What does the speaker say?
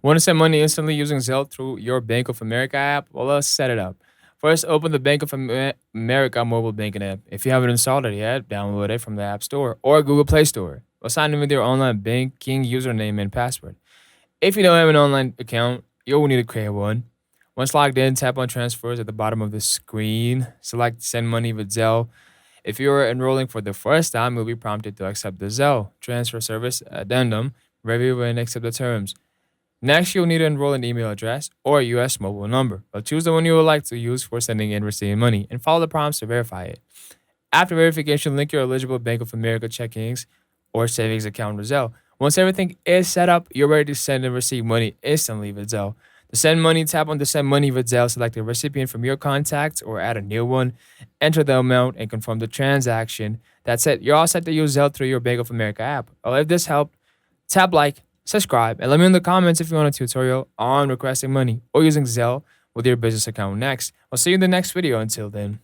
Want to send money instantly using Zelle through your Bank of America app? Well, let's set it up. First, open the Bank of America mobile banking app. If you haven't installed it yet, download it from the App Store or Google Play Store. Or sign in with your online banking username and password. If you don't have an online account, you'll need to create one. Once logged in, tap on transfers at the bottom of the screen. Select send money with Zelle. If you're enrolling for the first time, you'll be prompted to accept the Zelle transfer service addendum, review and accept the terms. Next, you'll need to enroll an email address or a US mobile number. But choose the one you would like to use for sending and receiving money and follow the prompts to verify it. After verification, link your eligible Bank of America checkings or savings account with Zelle. Once everything is set up, you're ready to send and receive money instantly with Zelle. To send money, tap on the Send Money with Zelle, select a recipient from your contacts or add a new one, enter the amount, and confirm the transaction. That's it. You're all set to use Zelle through your Bank of America app. Well, if this helped, tap like, subscribe, and let me know in the comments if you want a tutorial on requesting money or using Zelle with your business account next. I'll see you in the next video. Until then.